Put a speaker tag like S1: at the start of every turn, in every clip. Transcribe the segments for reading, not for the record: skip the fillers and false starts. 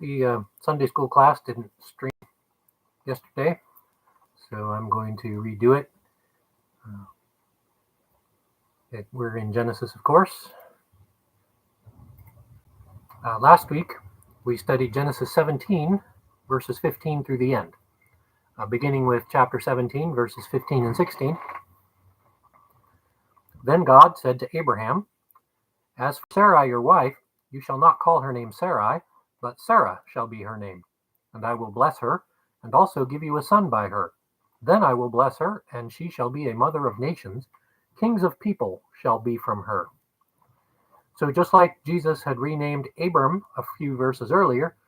S1: The Sunday school class didn't stream yesterday, so I'm going to redo it. We're in Genesis, of course. Last week, we studied Genesis 17, verses 15 through the end, beginning with chapter 17, verses 15 and 16. Then God said to Abraham, "As for Sarai your wife, you shall not call her name Sarai, but Sarah shall be her name. And I will bless her, and also give you a son by her. Then I will bless her, and she shall be a mother of nations. Kings of people shall be from her." So just like Jesus had renamed Abram a few verses earlier,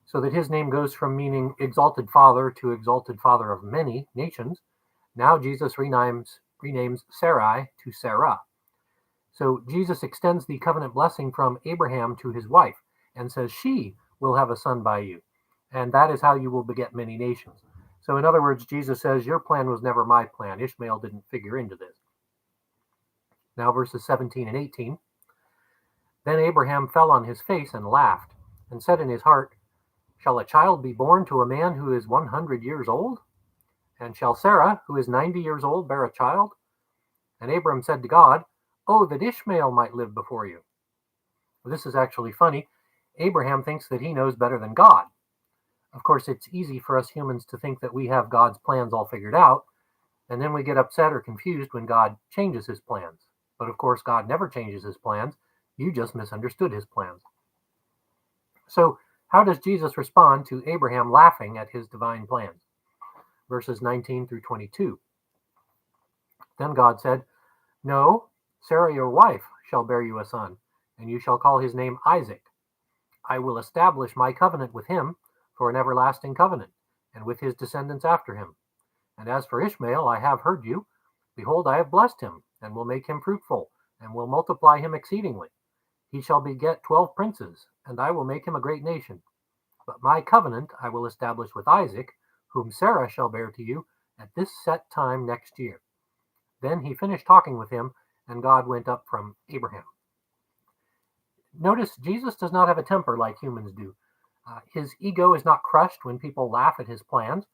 S1: so that his name goes from meaning exalted father to exalted father of many nations, now Jesus renames Sarai to Sarah. So Jesus extends the covenant blessing from Abraham to his wife and says she will have a son by you, and that is how you will beget many nations. So in other words, Jesus says your plan was never my plan. Ishmael didn't figure into this. Now verses 17 and 18. Then Abraham fell on his face and laughed, and said in his heart, "Shall a child be born to a man who is 100 years old? And shall Sarah, who is 90 years old, bear a child?" And Abram said to God, "Oh, that Ishmael might live before you." Well, this is actually funny. Abraham thinks that he knows better than God. Of course, it's easy for us humans to think that we have God's plans all figured out, and then we get upset or confused when God changes his plans. But of course, God never changes his plans. You just misunderstood his plans. So how does Jesus respond to Abraham laughing at his divine plans? Verses 19 through 22. Then God said, "No, Sarah your wife shall bear you a son, and you shall call his name Isaac. I will establish my covenant with him for an everlasting covenant, and with his descendants after him. And as for Ishmael, I have heard you. Behold, I have blessed him, and will make him fruitful, and will multiply him exceedingly. He shall beget 12 princes, and I will make him a great nation. But my covenant I will establish with Isaac, whom Sarah shall bear to you at this set time next year." Then he finished talking with him, and God went up from Abraham. Notice Jesus does not have a temper like humans do. His ego is not crushed when people laugh at his plans.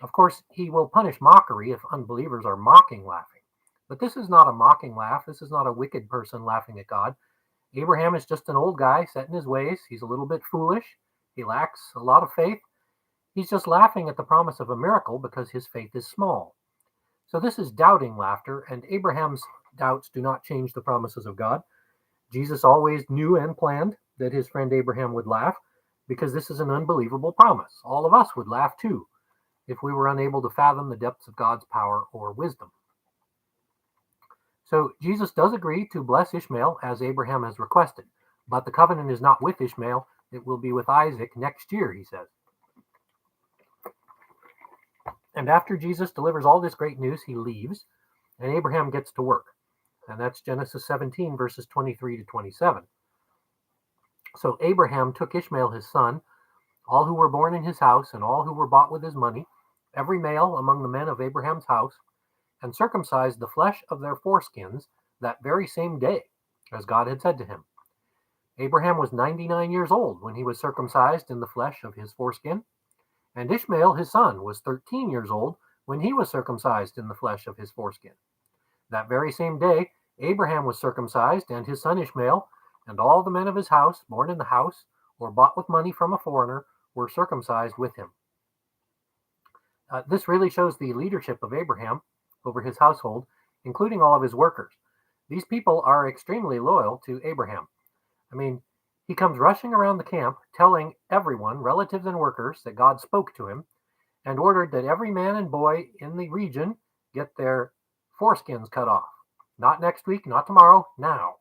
S1: Of course, he will punish mockery if unbelievers are mocking laughing. But this is not a mocking laugh. This is not a wicked person laughing at God. Abraham is just an old guy set in his ways. He's a little bit foolish. He lacks a lot of faith. He's just laughing at the promise of a miracle because his faith is small. So this is doubting laughter, and Abraham's doubts do not change the promises of God. Jesus always knew and planned that his friend Abraham would laugh because this is an unbelievable promise. All of us would laugh too if we were unable to fathom the depths of God's power or wisdom. So Jesus does agree to bless Ishmael as Abraham has requested, but the covenant is not with Ishmael. It will be with Isaac next year, he says. And after Jesus delivers all this great news, he leaves, and Abraham gets to work. And that's Genesis 17, verses 23 to 27. So Abraham took Ishmael his son, all who were born in his house, and all who were bought with his money, every male among the men of Abraham's house, and circumcised the flesh of their foreskins that very same day, as God had said to him. Abraham was 99 years old when he was circumcised in the flesh of his foreskin, and Ishmael his son was 13 years old when he was circumcised in the flesh of his foreskin. That very same day, Abraham was circumcised, and his son Ishmael, and all the men of his house, born in the house, or bought with money from a foreigner, were circumcised with him. This really shows the leadership of Abraham over his household, including all of his workers. These people are extremely loyal to Abraham. I mean, he comes rushing around the camp, telling everyone, relatives and workers, that God spoke to him and ordered that every man and boy in the region get their foreskins cut off. Not next week, not tomorrow, now.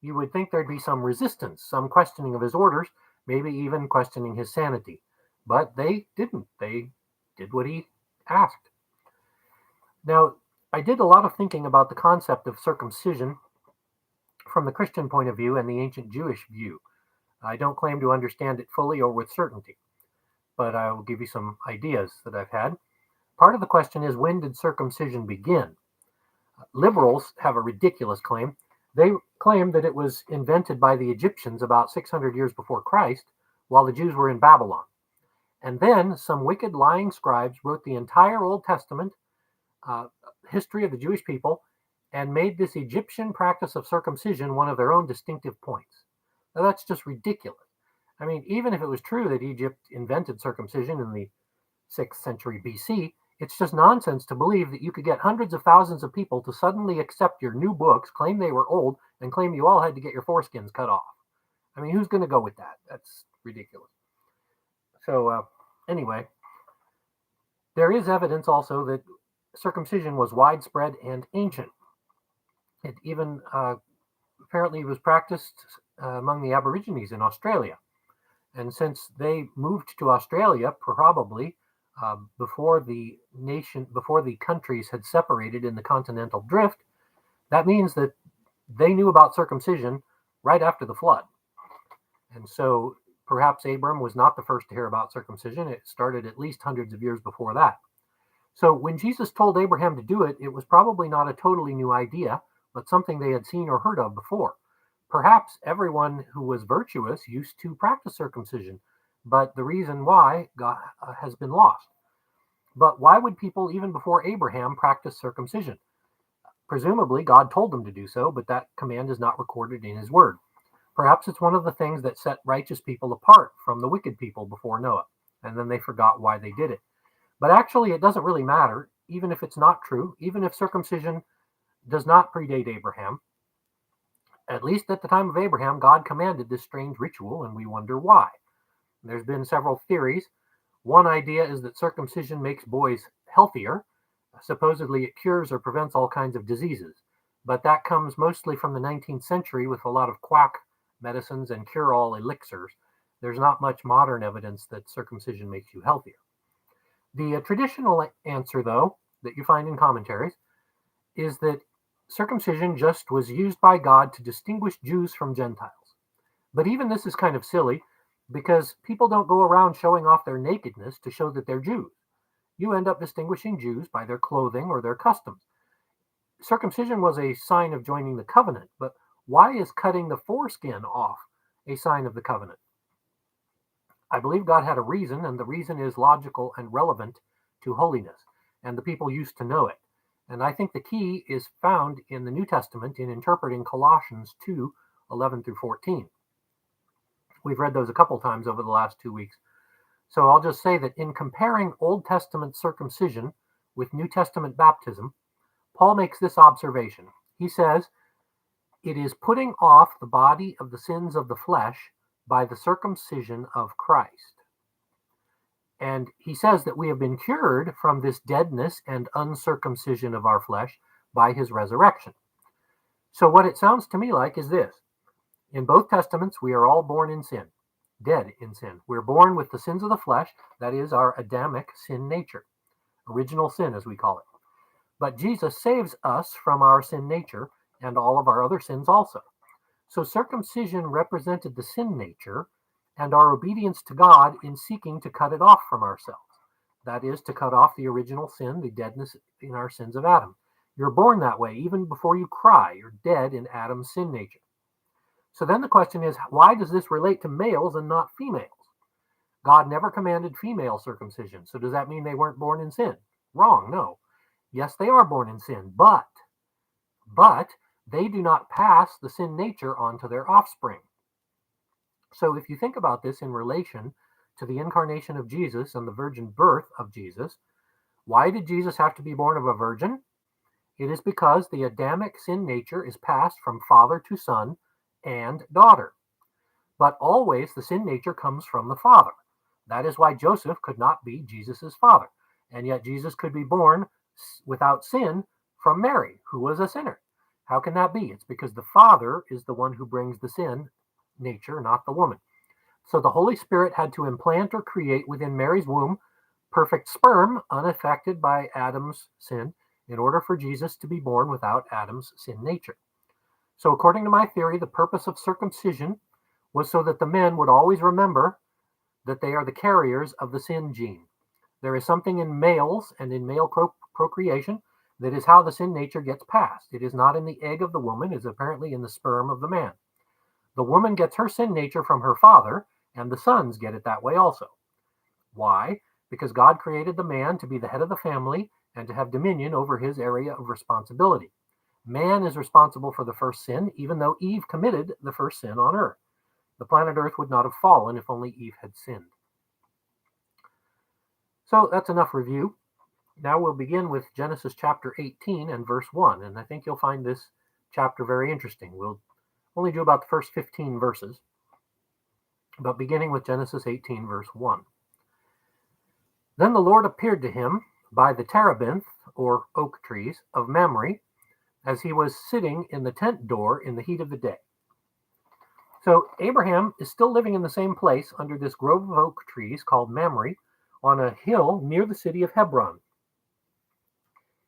S1: You would think there'd be some resistance, some questioning of his orders, maybe even questioning his sanity. But they didn't. They did what he asked. Now, I did a lot of thinking about the concept of circumcision from the Christian point of view and the ancient Jewish view. I don't claim to understand it fully or with certainty, but I will give you some ideas that I've had. Part of the question is, when did circumcision begin? Liberals have a ridiculous claim. They claim that it was invented by the Egyptians about 600 years before Christ, while the Jews were in Babylon. And then some wicked, lying scribes wrote the entire Old Testament history of the Jewish people and made this Egyptian practice of circumcision one of their own distinctive points. Now, that's just ridiculous. I mean, even if it was true that Egypt invented circumcision in the 6th century BC, it's just nonsense to believe that you could get hundreds of thousands of people to suddenly accept your new books, claim they were old, and claim you all had to get your foreskins cut off. I mean, who's going to go with that? That's ridiculous. So anyway, there is evidence also that circumcision was widespread and ancient. It even apparently was practiced among the Aborigines in Australia. And since they moved to Australia probably before the countries had separated in the continental drift, that means that they knew about circumcision right after the flood. And so perhaps Abram was not the first to hear about circumcision. It started at least hundreds of years before that. So when Jesus told Abraham to do it, it was probably not a totally new idea, but something they had seen or heard of before. Perhaps everyone who was virtuous used to practice circumcision, but the reason why has been lost. But why would people, even before Abraham, practice circumcision? Presumably, God told them to do so, but that command is not recorded in his word. Perhaps it's one of the things that set righteous people apart from the wicked people before Noah, and then they forgot why they did it. But actually, it doesn't really matter, even if it's not true, even if circumcision does not predate Abraham. At least at the time of Abraham, God commanded this strange ritual, and we wonder why. There's been several theories. One idea is that circumcision makes boys healthier. Supposedly, it cures or prevents all kinds of diseases. But that comes mostly from the 19th century with a lot of quack medicines and cure-all elixirs. There's not much modern evidence that circumcision makes you healthier. The traditional answer, though, that you find in commentaries, is that circumcision just was used by God to distinguish Jews from Gentiles. But even this is kind of silly, because people don't go around showing off their nakedness to show that they're Jews. You end up distinguishing Jews by their clothing or their customs. Circumcision was a sign of joining the covenant, but why is cutting the foreskin off a sign of the covenant? I believe God had a reason, and the reason is logical and relevant to holiness, and the people used to know it. And I think the key is found in the New Testament in interpreting Colossians 2:11 through 14. We've read those a couple times over the last 2 weeks. So I'll just say that in comparing Old Testament circumcision with New Testament baptism, Paul makes this observation. He says, "It is putting off the body of the sins of the flesh by the circumcision of Christ." And he says that we have been cured from this deadness and uncircumcision of our flesh by his resurrection. So what it sounds to me like is this. In both testaments, we are all born in sin, dead in sin. We're born with the sins of the flesh, that is our Adamic sin nature, original sin as we call it. But Jesus saves us from our sin nature and all of our other sins also. So circumcision represented the sin nature and our obedience to God in seeking to cut it off from ourselves. That is, to cut off the original sin, the deadness in our sins of Adam. You're born that way. Even before you cry, you're dead in Adam's sin nature. So then the question is, why does this relate to males and not females? God never commanded female circumcision. So does that mean they weren't born in sin? Wrong, no. Yes, they are born in sin, but they do not pass the sin nature on to their offspring. So if you think about this in relation to the incarnation of Jesus and the virgin birth of Jesus, why did Jesus have to be born of a virgin? It is because the Adamic sin nature is passed from father to son and daughter. But always the sin nature comes from the father. That is why Joseph could not be Jesus's father. And yet Jesus could be born without sin from Mary, who was a sinner. How can that be? It's because the father is the one who brings the sin nature, not the woman. So the Holy Spirit had to implant or create within Mary's womb perfect sperm, unaffected by Adam's sin, in order for Jesus to be born without Adam's sin nature. So according to my theory, the purpose of circumcision was so that the men would always remember that they are the carriers of the sin gene. There is something in males and in male procreation that is how the sin nature gets passed. It is not in the egg of the woman, it is apparently in the sperm of the man. The woman gets her sin nature from her father, and the sons get it that way also. Why? Because God created the man to be the head of the family and to have dominion over his area of responsibility. Man is responsible for the first sin, even though Eve committed the first sin on earth. The planet Earth would not have fallen if only Eve had sinned. So that's enough review. Now we'll begin with Genesis chapter 18 and verse 1, and I think you'll find this chapter very interesting. We'll only do about the first 15 verses, but beginning with Genesis 18, verse 1. Then the Lord appeared to him by the terebinth, or oak trees, of Mamre, as he was sitting in the tent door in the heat of the day. So Abraham is still living in the same place under this grove of oak trees called Mamre on a hill near the city of Hebron.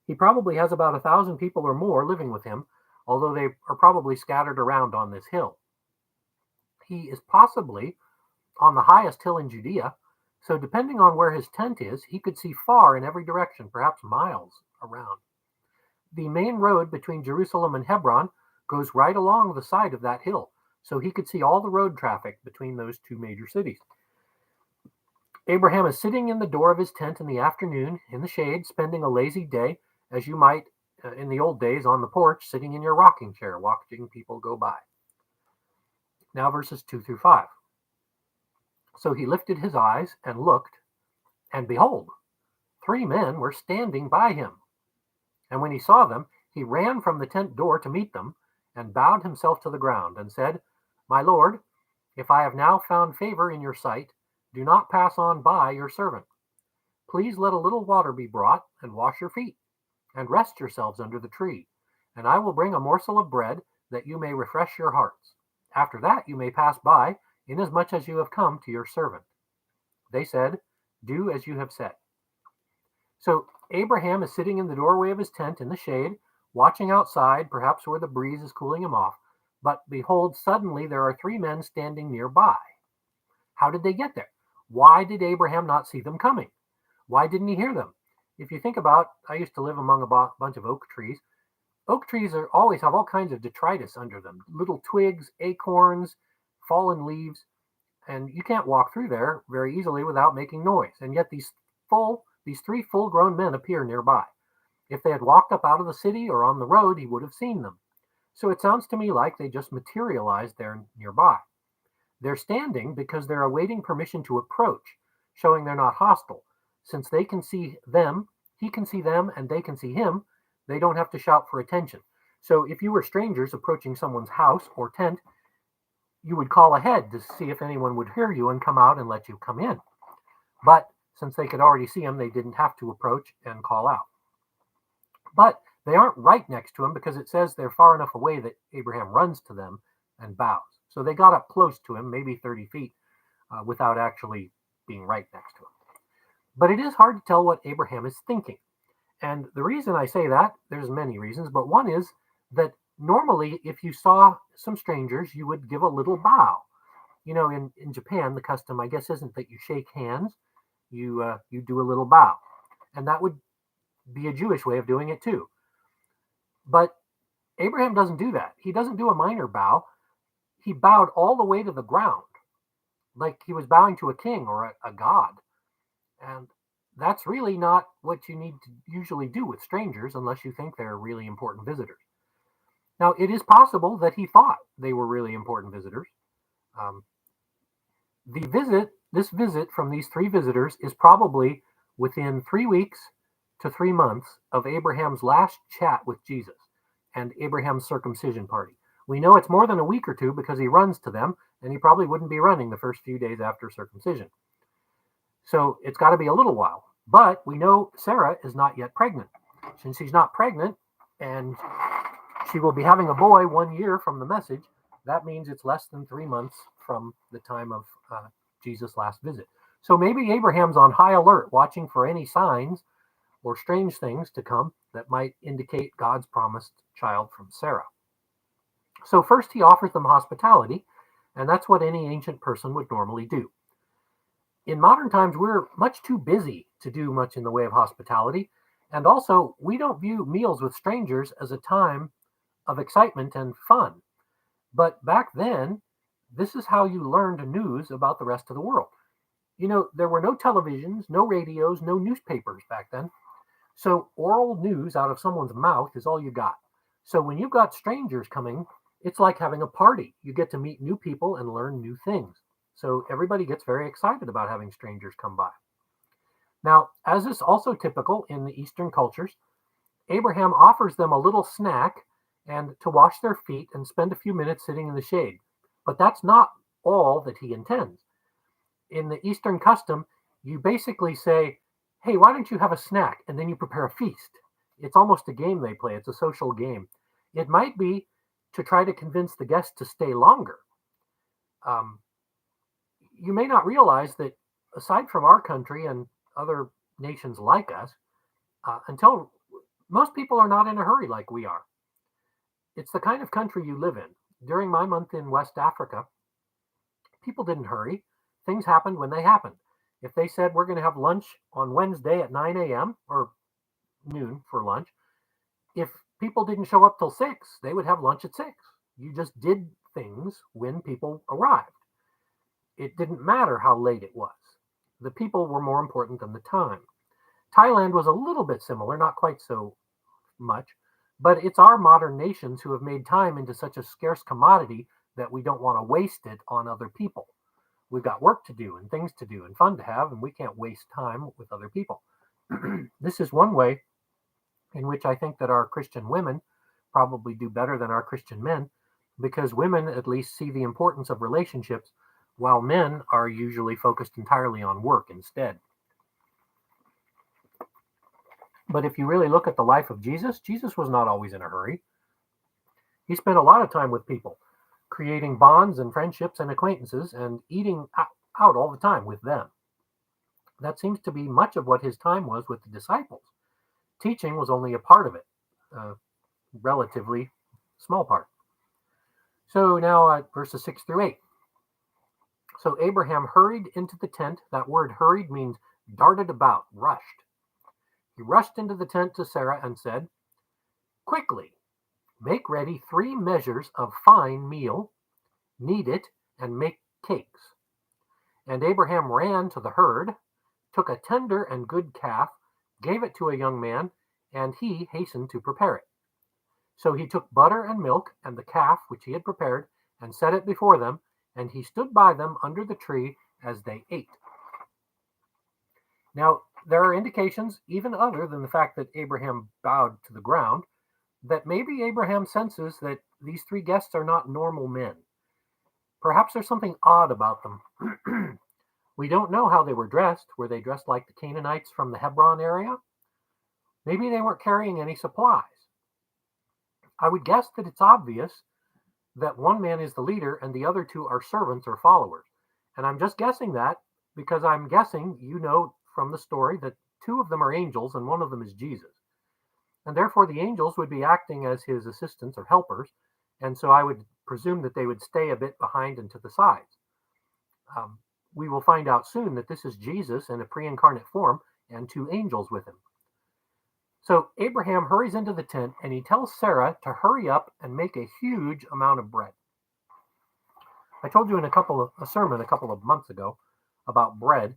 S1: He probably has about 1,000 people or more living with him, although they are probably scattered around on this hill. He is possibly on the highest hill in Judea, so depending on where his tent is, he could see far in every direction, perhaps miles around. The main road between Jerusalem and Hebron goes right along the side of that hill, so he could see all the road traffic between those two major cities. Abraham is sitting in the door of his tent in the afternoon in the shade, spending a lazy day, as you might in the old days on the porch, sitting in your rocking chair, watching people go by. Now verses 2 through 5. So he lifted his eyes and looked, and behold, 3 men were standing by him. And when he saw them, he ran from the tent door to meet them, and bowed himself to the ground, and said, My Lord, if I have now found favor in your sight, do not pass on by your servant. Please let a little water be brought, and wash your feet, and rest yourselves under the tree, and I will bring a morsel of bread, that you may refresh your hearts. After that you may pass by, inasmuch as you have come to your servant. They said, Do as you have said. So Abraham is sitting in the doorway of his tent in the shade, watching outside, perhaps where the breeze is cooling him off. But behold, suddenly there are 3 men standing nearby. How did they get there? Why did Abraham not see them coming? Why didn't he hear them? If you think about, I used to live among a bunch of oak trees. Oak trees always have all kinds of detritus under them, little twigs, acorns, fallen leaves, and you can't walk through there very easily without making noise. And yet these 3 full-grown men appear nearby. If they had walked up out of the city or on the road, he would have seen them. So it sounds to me like they just materialized there nearby. They're standing because they're awaiting permission to approach, showing they're not hostile. Since they can see them, he can see them, and they can see him, they don't have to shout for attention. So if you were strangers approaching someone's house or tent, you would call ahead to see if anyone would hear you and come out and let you come in. But since they could already see him, they didn't have to approach and call out. But they aren't right next to him because it says they're far enough away that Abraham runs to them and bows. So they got up close to him, maybe 30 feet, without actually being right next to him. But it is hard to tell what Abraham is thinking. And the reason I say that, there's many reasons, but one is that normally if you saw some strangers, you would give a little bow. You know, in Japan, the custom, I guess, isn't that you shake hands, you do a little bow. And that would be a Jewish way of doing it too. But Abraham doesn't do that. He doesn't do a minor bow. He bowed all the way to the ground, like he was bowing to a king or a god. And that's really not what you need to usually do with strangers unless you think they're really important visitors. Now, it is possible that he thought they were really important visitors. This visit from these 3 visitors is probably within 3 weeks to 3 months of Abraham's last chat with Jesus and Abraham's circumcision party. We know it's more than a week or 2 because he runs to them, and he probably wouldn't be running the first few days after circumcision. So it's got to be a little while. But we know Sarah is not yet pregnant. Since she's not pregnant and she will be having a boy 1 year from the message, that means it's less than 3 months from the time of Jesus' last visit. So maybe Abraham's on high alert, watching for any signs or strange things to come that might indicate God's promised child from Sarah. So first he offers them hospitality, and that's what any ancient person would normally do. In modern times, we're much too busy to do much in the way of hospitality, and also we don't view meals with strangers as a time of excitement and fun. But back then, This is how you learned news about the rest of the world. There were no televisions, no radios, no newspapers back then. So oral news out of someone's mouth is all you got. So when you've got strangers coming, it's like having a party. You get to meet new people and learn new things. So everybody gets very excited about having strangers come by. Now, as is also typical in the Eastern cultures, Abraham offers them a little snack and to wash their feet and spend a few minutes sitting in the shade. But that's not all that he intends. In the Eastern custom, you basically say, hey, why don't you have a snack? And then you prepare a feast. It's almost a game they play. It's a social game. It might be to try to convince the guests to stay longer. You may not realize that aside from our country and other nations like us, until most people are not in a hurry like we are. It's the kind of country you live in. During my month in West Africa, people didn't hurry. Things happened when they happened. If they said we're going to have lunch on Wednesday at 9 a.m. or noon for lunch, if people didn't show up till 6, they would have lunch at 6. You just did things when people arrived. It didn't matter how late it was. The people were more important than the time. Thailand was a little bit similar, not quite so much, but it's our modern nations who have made time into such a scarce commodity that we don't want to waste it on other people. We've got work to do and things to do and fun to have, and we can't waste time with other people. This is one way in which I think that our Christian women probably do better than our Christian men, because women at least see the importance of relationships, while men are usually focused entirely on work instead. But if you really look at the life of Jesus, Jesus was not always in a hurry. He spent a lot of time with people, creating bonds and friendships and acquaintances and eating out all the time with them. That seems to be much of what his time was with the disciples. Teaching was only a part of it, a relatively small part. So now verses 6 through 8. So Abraham hurried into the tent. That word hurried means darted about, rushed. He rushed into the tent to Sarah and said, quickly, make ready 3 measures of fine meal, knead it, and make cakes. And Abraham ran to the herd, took a tender and good calf, gave it to a young man, and he hastened to prepare it. So he took butter and milk and the calf which he had prepared, and set it before them, and he stood by them under the tree as they ate. Now, there are indications, even other than the fact that Abraham bowed to the ground, that maybe Abraham senses that these 3 guests are not normal men. Perhaps there's something odd about them. We don't know how they were dressed. Were they dressed like the Canaanites from the Hebron area? Maybe they weren't carrying any supplies. I would guess that it's obvious that one man is the leader and the other 2 are servants or followers. And I'm just guessing that because I'm guessing from the story that 2 of them are angels and one of them is Jesus. And therefore the angels would be acting as his assistants or helpers. And so I would presume that they would stay a bit behind and to the sides. We will find out soon that this is Jesus in a pre-incarnate form and 2 angels with him. So Abraham hurries into the tent and he tells Sarah to hurry up and make a huge amount of bread. I told you in a sermon a couple of months ago about bread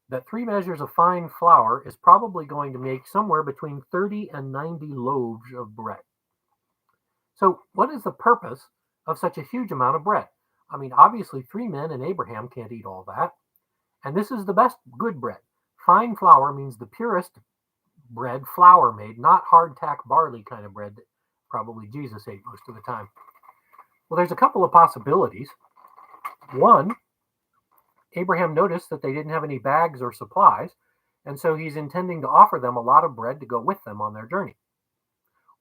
S1: that 3 measures of fine flour is probably going to make somewhere between 30 and 90 loaves of bread. So what is the purpose of such a huge amount of bread? I mean, obviously 3 men and Abraham can't eat all that. And this is the best good bread. Fine flour means the purest bread, flour made, not hardtack barley kind of bread that probably Jesus ate most of the time. Well, there's a couple of possibilities. One, Abraham noticed that they didn't have any bags or supplies, and so he's intending to offer them a lot of bread to go with them on their journey.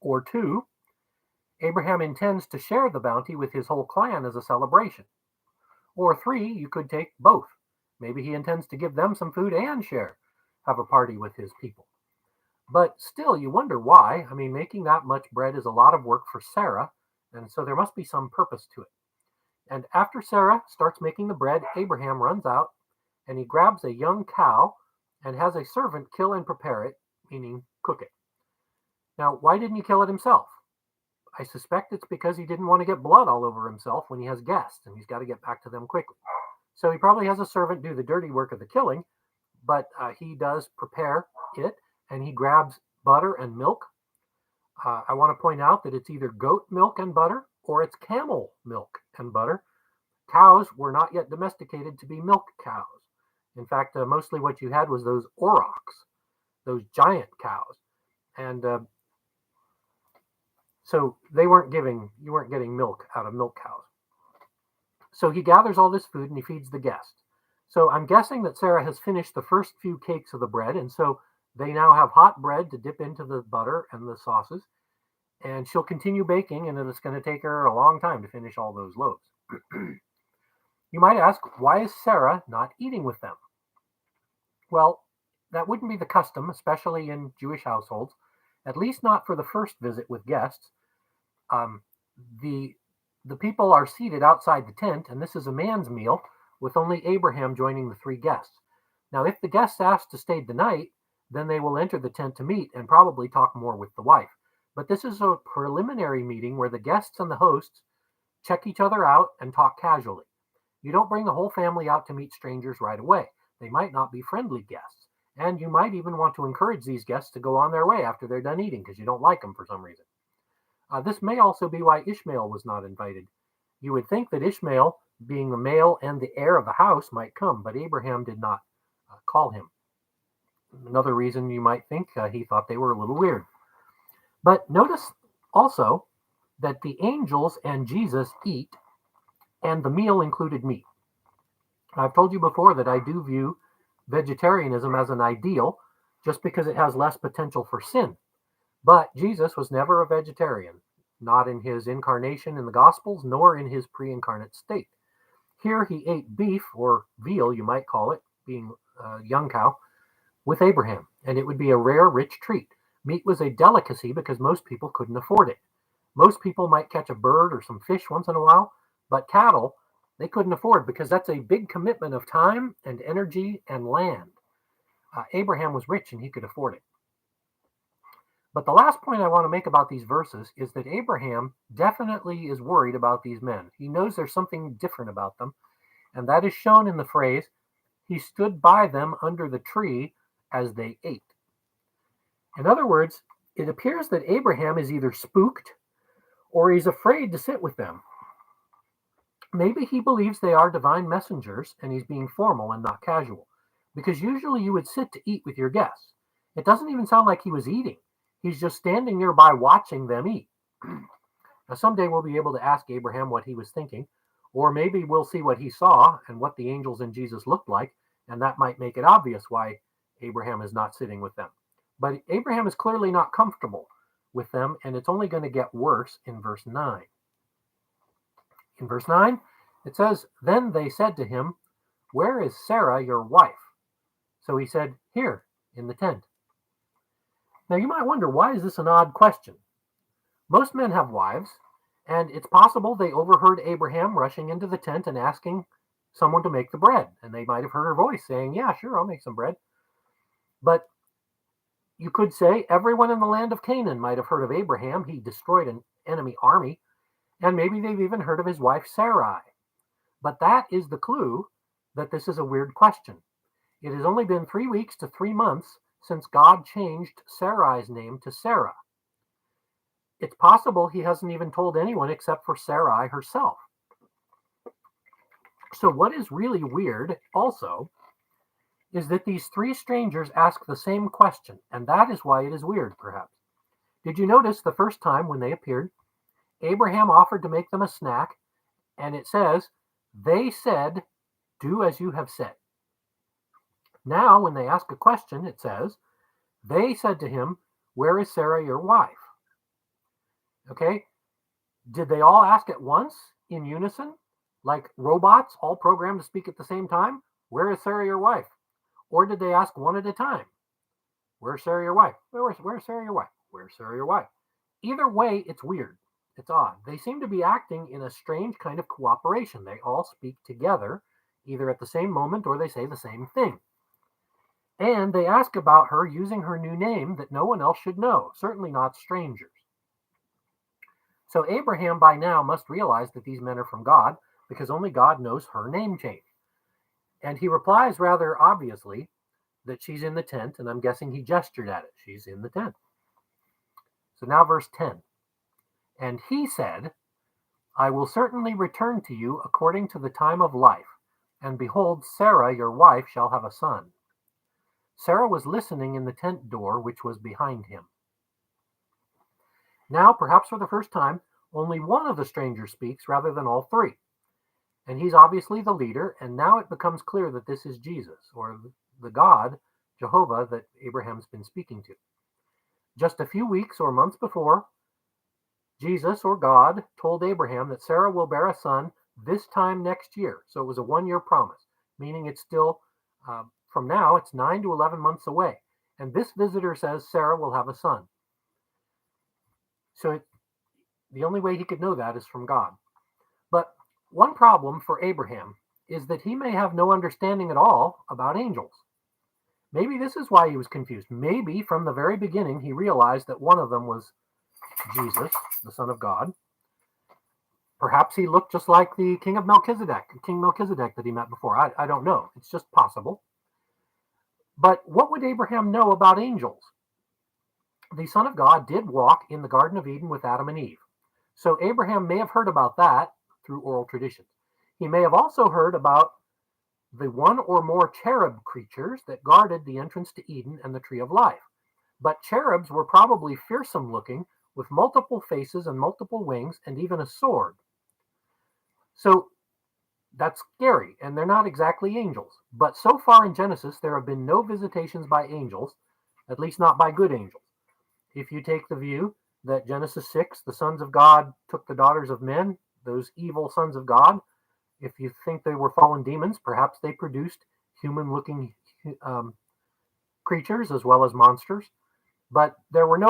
S1: Or 2, Abraham intends to share the bounty with his whole clan as a celebration. Or 3, you could take both. Maybe he intends to give them some food and have a party with his people. But still, you wonder why. I mean, making that much bread is a lot of work for Sarah, and so there must be some purpose to it. And after Sarah starts making the bread, Abraham runs out and he grabs a young cow and has a servant kill and prepare it, meaning cook it. Now, why didn't he kill it himself? I suspect it's because he didn't want to get blood all over himself when he has guests and he's got to get back to them quickly. So he probably has a servant do the dirty work of the killing, but he does prepare it, and he grabs butter and milk. I want to point out that it's either goat milk and butter or it's camel milk and butter. Cows were not yet domesticated to be milk cows. In fact, mostly what you had was those aurochs, those giant cows. And so you weren't getting milk out of milk cows. So he gathers all this food and he feeds the guests. So I'm guessing that Sarah has finished the first few cakes of the bread, and so they now have hot bread to dip into the butter and the sauces, and she'll continue baking, and it's going to take her a long time to finish all those loaves. You might ask, why is Sarah not eating with them? Well, that wouldn't be the custom, especially in Jewish households, at least not for the first visit with guests. The people are seated outside the tent, and this is a man's meal, with only Abraham joining the three guests. Now, if the guests ask to stay the night, then they will enter the tent to meet and probably talk more with the wife. But this is a preliminary meeting where the guests and the hosts check each other out and talk casually. You don't bring the whole family out to meet strangers right away. They might not be friendly guests. And you might even want to encourage these guests to go on their way after they're done eating because you don't like them for some reason. This may also be why Ishmael was not invited. You would think that Ishmael, being the male and the heir of the house, might come, but Abraham did not call him. Another reason you might think he thought they were a little weird. But notice also that the angels and Jesus eat, and the meal included meat. I've told you before that I do view vegetarianism as an ideal just because it has less potential for sin. But Jesus was never a vegetarian, not in his incarnation in the Gospels, nor in his pre-incarnate state. Here he ate beef, or veal, you might call it, being a young cow, with Abraham, and it would be a rare, rich treat. Meat was a delicacy because most people couldn't afford it. Most people might catch a bird or some fish once in a while, but cattle, they couldn't afford because that's a big commitment of time and energy and land. Abraham was rich and he could afford it. But the last point I want to make about these verses is that Abraham definitely is worried about these men. He knows there's something different about them, and that is shown in the phrase, he stood by them under the tree as they ate. In other words, it appears that Abraham is either spooked or he's afraid to sit with them. Maybe he believes they are divine messengers and he's being formal and not casual, because usually you would sit to eat with your guests. It doesn't even sound like he was eating. He's just standing nearby watching them eat. Now, someday we'll be able to ask Abraham what he was thinking, or maybe we'll see what he saw and what the angels and Jesus looked like, and that might make it obvious why Abraham is not sitting with them. But Abraham is clearly not comfortable with them, and it's only going to get worse in verse 9. In verse 9, it says, "Then they said to him, 'Where is Sarah, your wife?' So he said, 'Here, in the tent.'" Now you might wonder, why is this an odd question? Most men have wives, and it's possible they overheard Abraham rushing into the tent and asking someone to make the bread, and they might have heard her voice saying, "Yeah, sure, I'll make some bread." But you could say everyone in the land of Canaan might have heard of Abraham. He destroyed an enemy army, and maybe they've even heard of his wife Sarai. But that is the clue that this is a weird question. It has only been 3 weeks to 3 months since God changed Sarai's name to Sarah. It's possible he hasn't even told anyone except for Sarai herself. So what is really weird also is that these three strangers ask the same question, and that is why it is weird, perhaps. Did you notice the first time when they appeared, Abraham offered to make them a snack, and it says, they said, "Do as you have said." Now, when they ask a question, it says, they said to him, "Where is Sarah, your wife?" Okay, did they all ask at once in unison, like robots, all programmed to speak at the same time? "Where is Sarah, your wife?" Or did they ask one at a time? "Where's Sarah, your wife? Where's Sarah, your wife? Where's Sarah, your wife?" Either way, it's weird. It's odd. They seem to be acting in a strange kind of cooperation. They all speak together, either at the same moment or they say the same thing. And they ask about her using her new name that no one else should know, certainly not strangers. So Abraham by now must realize that these men are from God, because only God knows her name change. And he replies rather obviously that she's in the tent, and I'm guessing he gestured at it. She's in the tent. So now verse 10. And he said, I will certainly return to you according to the time of life, and behold, Sarah your wife shall have a son. Sarah was listening in the tent door, which was behind him. Now, perhaps for the first time, only one of the strangers speaks rather than all three. And he's obviously the leader, and now it becomes clear that this is Jesus, or the God, Jehovah, that Abraham's been speaking to. Just a few weeks or months before, Jesus, or God, told Abraham that Sarah will bear a son this time next year. So it was a one-year promise, meaning it's still, from now, it's 9 to 11 months away. And this visitor says Sarah will have a son. So the only way he could know that is from God. But one problem for Abraham is that he may have no understanding at all about angels. Maybe this is why he was confused. Maybe from the very beginning he realized that one of them was Jesus, the Son of God. Perhaps he looked just like the King Melchizedek that he met before. I don't know. It's just possible. But what would Abraham know about angels? The Son of God did walk in the Garden of Eden with Adam and Eve. So Abraham may have heard about that through oral traditions. He may have also heard about the one or more cherub creatures that guarded the entrance to Eden and the tree of life. But cherubs were probably fearsome looking, with multiple faces and multiple wings and even a sword. So that's scary, and they're not exactly angels. But so far in Genesis, there have been no visitations by angels, at least not by good angels. If you take the view that Genesis 6, the sons of God took the daughters of men, those evil sons of God, if you think they were fallen demons, perhaps they produced human-looking creatures as well as monsters. But there were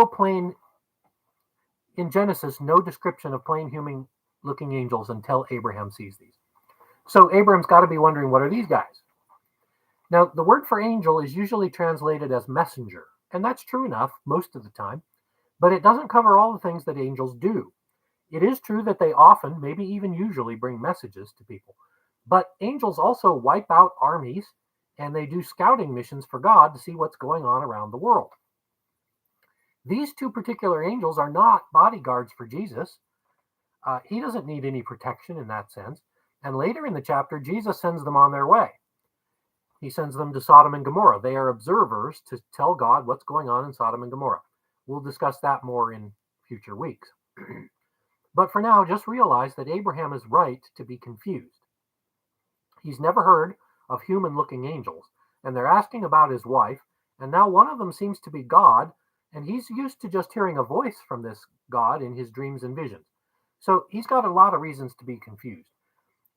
S1: in Genesis, no description of plain human-looking angels until Abraham sees these. So Abraham's got to be wondering, what are these guys? Now, the word for angel is usually translated as messenger, and that's true enough most of the time, but it doesn't cover all the things that angels do. It is true that they often, maybe even usually, bring messages to people, but angels also wipe out armies, and they do scouting missions for God to see what's going on around the world. These two particular angels are not bodyguards for Jesus. He doesn't need any protection in that sense. And later in the chapter, Jesus sends them on their way. He sends them to Sodom and Gomorrah. They are observers to tell God what's going on in Sodom and Gomorrah. We'll discuss that more in future weeks. But for now, just realize that Abraham is right to be confused. He's never heard of human-looking angels, and they're asking about his wife, and now one of them seems to be God, and he's used to just hearing a voice from this God in his dreams and visions. So he's got a lot of reasons to be confused.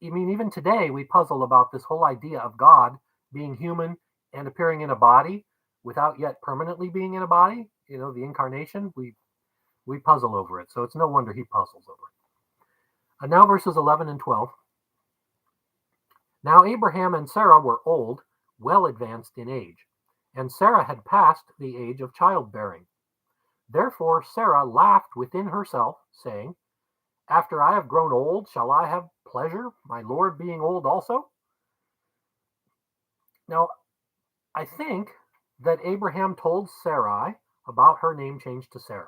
S1: I mean, even today, we puzzle about this whole idea of God being human and appearing in a body without yet permanently being in a body. You know, the incarnation, we puzzle over it. So it's no wonder he puzzles over it. And now verses 11 and 12. Now Abraham and Sarah were old, well advanced in age, and Sarah had passed the age of childbearing. Therefore Sarah laughed within herself, saying, After I have grown old, shall I have pleasure, my Lord being old also? Now, I think that Abraham told Sarai about her name change to Sarah,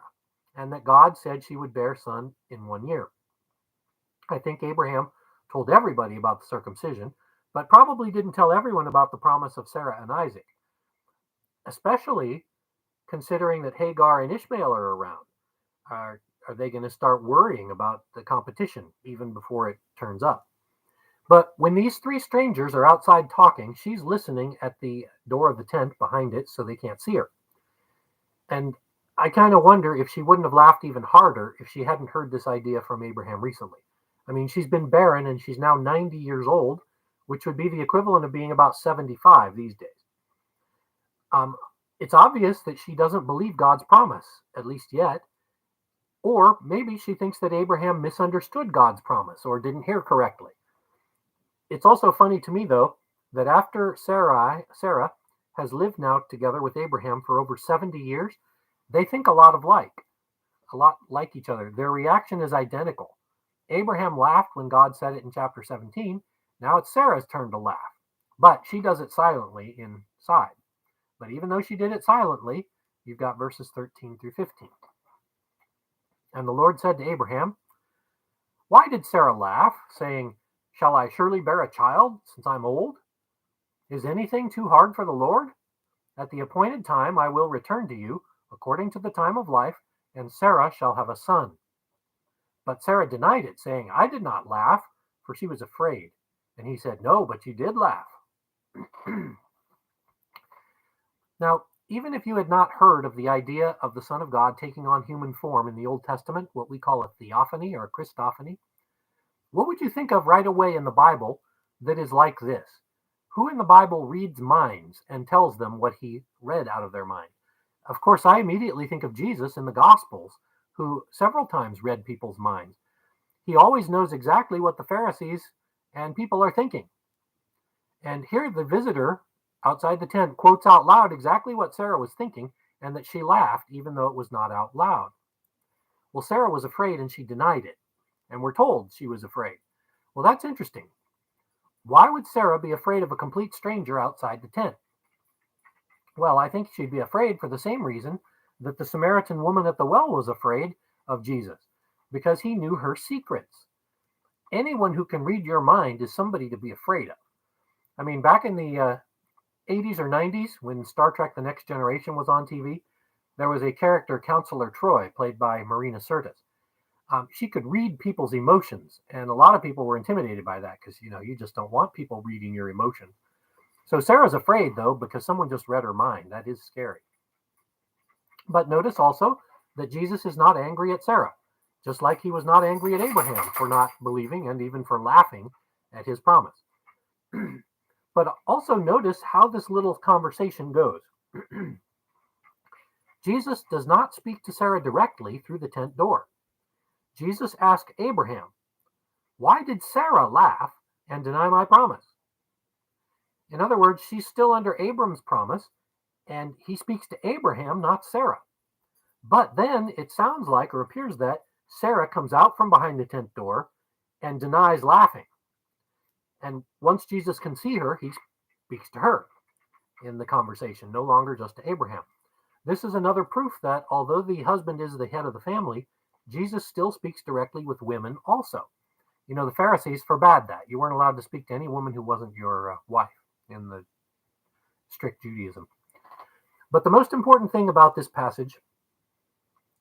S1: and that God said she would bear a son in 1 year. I think Abraham told everybody about the circumcision, but probably didn't tell everyone about the promise of Sarah and Isaac, especially considering that Hagar and Ishmael are around. Are they going to start worrying about the competition even before it turns up? But when these three strangers are outside talking, she's listening at the door of the tent behind it so they can't see her. And I kind of wonder if she wouldn't have laughed even harder if she hadn't heard this idea from Abraham recently. I mean, she's been barren and she's now 90 years old, which would be the equivalent of being about 75 these days. It's obvious that she doesn't believe God's promise, at least yet. Or maybe she thinks that Abraham misunderstood God's promise or didn't hear correctly. It's also funny to me, though, that after Sarah has lived now together with Abraham for over 70 years, they think a lot alike. a lot like each other. Their reaction is identical. Abraham laughed when God said it in chapter 17. Now it's Sarah's turn to laugh, but she does it silently inside. But even though she did it silently, you've got verses 13 through 15. And the Lord said to Abraham, "Why did Sarah laugh, saying, 'Shall I surely bear a child, since I'm old?' Is anything too hard for the Lord? At the appointed time I will return to you, according to the time of life, and Sarah shall have a son." But Sarah denied it, saying, "I did not laugh," for she was afraid. And he said, "No, but you did laugh." Now, even if you had not heard of the idea of the Son of God taking on human form in the Old Testament, what we call a theophany or a Christophany, what would you think of right away in the Bible that is like this? Who in the Bible reads minds and tells them what he read out of their mind? Of course, I immediately think of Jesus in the Gospels, who several times read people's minds. He always knows exactly what the Pharisees and people are thinking. And here the visitor outside the tent quotes out loud exactly what Sarah was thinking, and that she laughed even though it was not out loud. Well, Sarah was afraid and she denied it, and we're told she was afraid. Well, that's interesting. Why would Sarah be afraid of a complete stranger outside the tent? Well, I think she'd be afraid for the same reason that the Samaritan woman at the well was afraid of Jesus, because he knew her secrets. Anyone who can read your mind is somebody to be afraid of. I mean, back in the 80s or 90s, when Star Trek The Next Generation was on TV, there was a character, Counselor Troy, played by Marina Sirtis. She could read people's emotions, and a lot of people were intimidated by that because, you just don't want people reading your emotions. So Sarah's afraid, though, because someone just read her mind. That is scary. But notice also that Jesus is not angry at Sarah, just like he was not angry at Abraham for not believing and even for laughing at his promise. But also notice how this little conversation goes. Jesus does not speak to Sarah directly through the tent door. Jesus asked Abraham, "Why did Sarah laugh and deny my promise?" In other words, she's still under Abram's promise, and he speaks to Abraham, not Sarah. But then it sounds like, or appears that, Sarah comes out from behind the tent door and denies laughing. And once Jesus can see her, he speaks to her in the conversation, no longer just to Abraham. This is another proof that although the husband is the head of the family, Jesus still speaks directly with women also. The Pharisees forbade that. You weren't allowed to speak to any woman who wasn't your wife in the strict Judaism. But the most important thing about this passage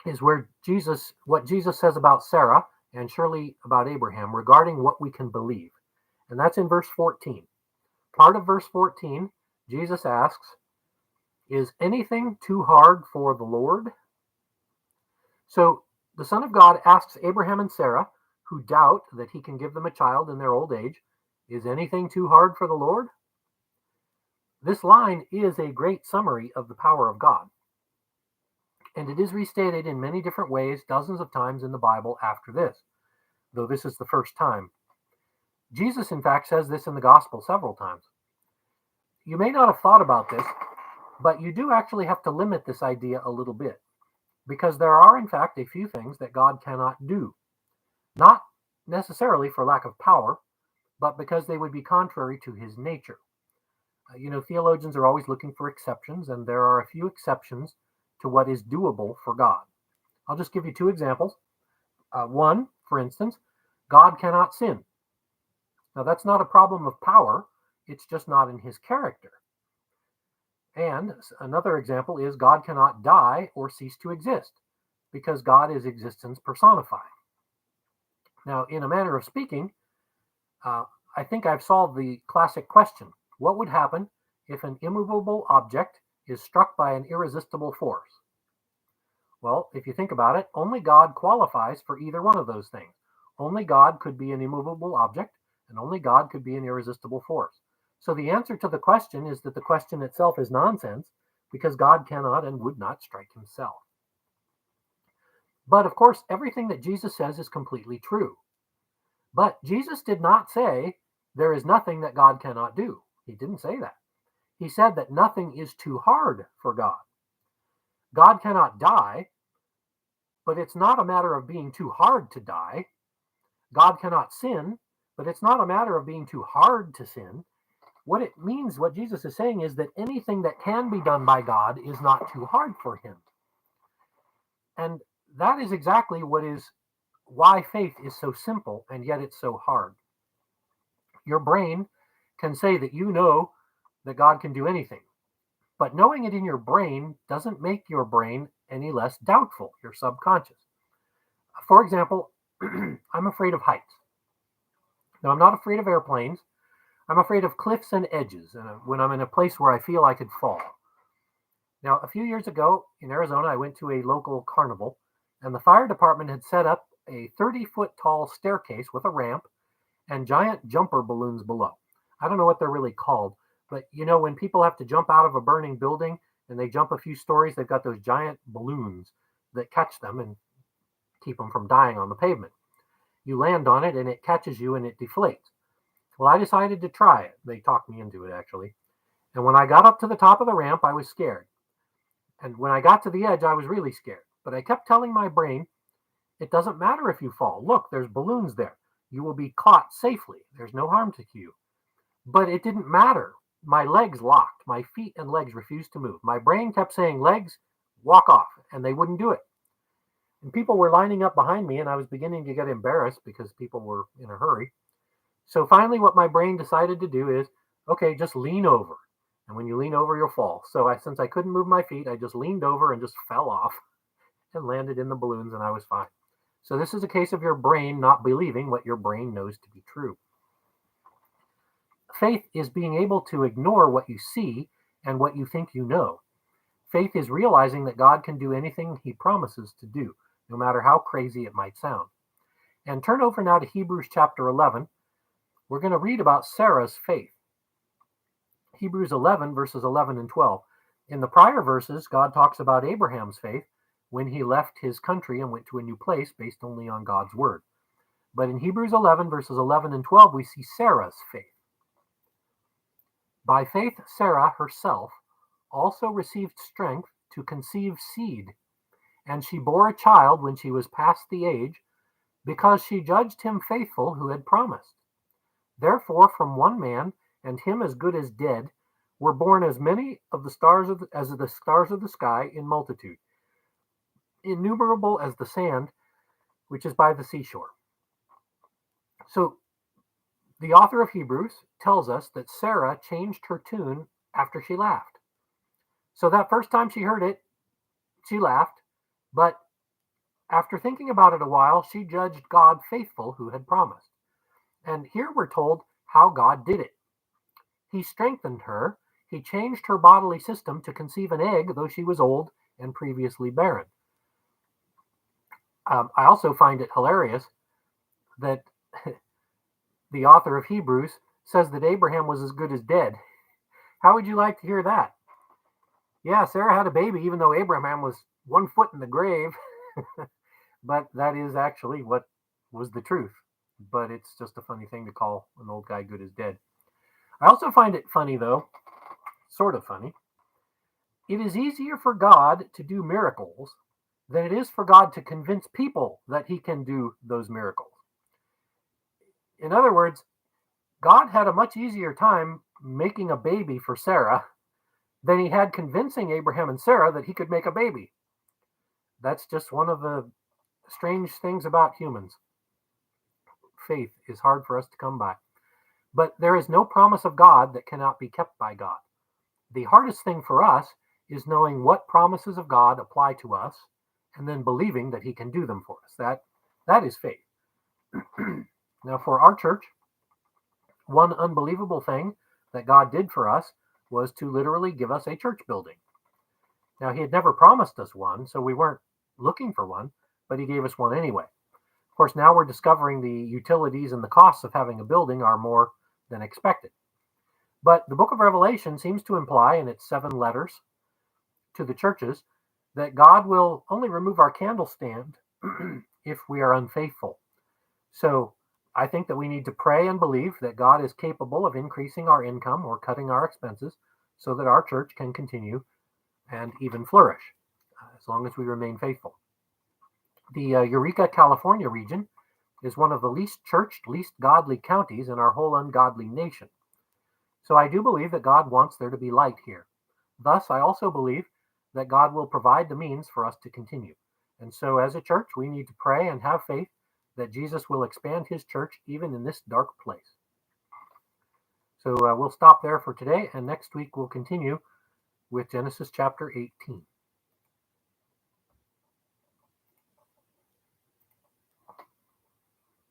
S1: is what Jesus says about Sarah and surely about Abraham regarding what we can believe. And that's in verse 14. Part of verse 14, Jesus asks, "Is anything too hard for the Lord?" So the Son of God asks Abraham and Sarah, who doubt that he can give them a child in their old age, "Is anything too hard for the Lord?" This line is a great summary of the power of God. And it is restated in many different ways, dozens of times in the Bible after this, though this is the first time. Jesus, in fact, says this in the gospel several times. You may not have thought about this, but you do actually have to limit this idea a little bit, because there are, in fact, a few things that God cannot do. Not necessarily for lack of power, but because they would be contrary to his nature. Theologians are always looking for exceptions, and there are a few exceptions to what is doable for God. I'll just give you two examples. One, for instance, God cannot sin. Now, that's not a problem of power. It's just not in his character. And another example is God cannot die or cease to exist, because God is existence personified. Now, in a manner of speaking, I think I've solved the classic question. What would happen if an immovable object is struck by an irresistible force? Well, if you think about it, only God qualifies for either one of those things. Only God could be an immovable object, and only God could be an irresistible force. So the answer to the question is that the question itself is nonsense, because God cannot and would not strike himself. But of course, everything that Jesus says is completely true. But Jesus did not say there is nothing that God cannot do. He didn't say that. He said that nothing is too hard for God. God cannot die, but it's not a matter of being too hard to die. God cannot sin, but it's not a matter of being too hard to sin. What it means, what Jesus is saying, is that anything that can be done by God is not too hard for him. And that is exactly why faith is so simple, and yet it's so hard. Your brain can say that you know that God can do anything, but knowing it in your brain doesn't make your brain any less doubtful, your subconscious. For example, I'm afraid of heights. Now, I'm not afraid of airplanes. I'm afraid of cliffs and edges when I'm in a place where I feel I could fall. Now, a few years ago in Arizona, I went to a local carnival, and the fire department had set up a 30-foot tall staircase with a ramp and giant jumper balloons below. I don't know what they're really called, but when people have to jump out of a burning building and they jump a few stories, they've got those giant balloons that catch them and keep them from dying on the pavement. You land on it and it catches you and it deflates. Well, I decided to try it. They talked me into it, actually. And when I got up to the top of the ramp, I was scared. And when I got to the edge, I was really scared. But I kept telling my brain, it doesn't matter if you fall. Look, there's balloons there. You will be caught safely. There's no harm to you. But it didn't matter. My legs locked. My feet and legs refused to move. My brain kept saying, legs, walk off. And they wouldn't do it. And people were lining up behind me, and I was beginning to get embarrassed because people were in a hurry. So finally, what my brain decided to do is, okay, just lean over. And when you lean over, you'll fall. So since I couldn't move my feet, I just leaned over and just fell off and landed in the balloons, and I was fine. So this is a case of your brain not believing what your brain knows to be true. Faith is being able to ignore what you see and what you think you know. Faith is realizing that God can do anything he promises to do, no matter how crazy it might sound. And turn over now to Hebrews chapter 11. We're going to read about Sarah's faith. Hebrews 11, verses 11 and 12. In the prior verses, God talks about Abraham's faith when he left his country and went to a new place based only on God's word. But in Hebrews 11, verses 11 and 12, we see Sarah's faith. By faith, Sarah herself also received strength to conceive seed, and she bore a child when she was past the age, because she judged him faithful who had promised. Therefore, from one man, and him as good as dead, were born as many of the stars as the stars of the sky in multitude, innumerable as the sand which is by the seashore. So the author of Hebrews tells us that Sarah changed her tune after she laughed. So that first time she heard it, she laughed, but after thinking about it a while, she judged God faithful who had promised. And here we're told how God did it. He strengthened her. He changed her bodily system to conceive an egg, though she was old and previously barren. I also find it hilarious that the author of Hebrews says that Abraham was as good as dead. How would you like to hear that? Yeah, Sarah had a baby, even though Abraham was 1 foot in the grave. But that is actually what was the truth. But it's just a funny thing to call an old guy good as dead. I also find it funny, though, sort of funny. It is easier for God to do miracles than it is for God to convince people that he can do those miracles. In other words, God had a much easier time making a baby for Sarah than he had convincing Abraham and Sarah that he could make a baby. That's just one of the strange things about humans. Faith is hard for us to come by. But there is no promise of God that cannot be kept by God. The hardest thing for us is knowing what promises of God apply to us and then believing that he can do them for us. That is faith. Now, for our church, one unbelievable thing that God did for us was to literally give us a church building. Now, he had never promised us one, so we weren't looking for one, but he gave us one anyway. Of course, now we're discovering the utilities and the costs of having a building are more than expected. But the book of Revelation seems to imply in its 7 letters to the churches that God will only remove our candlestand if we are unfaithful. So I think that we need to pray and believe that God is capable of increasing our income or cutting our expenses so that our church can continue and even flourish as long as we remain faithful. The Eureka, California region is one of the least churched, least godly counties in our whole ungodly nation. So I do believe that God wants there to be light here. Thus, I also believe that God will provide the means for us to continue. And so, as a church, we need to pray and have faith that Jesus will expand his church even in this dark place. So we'll stop there for today, and next week we'll continue with Genesis chapter 18.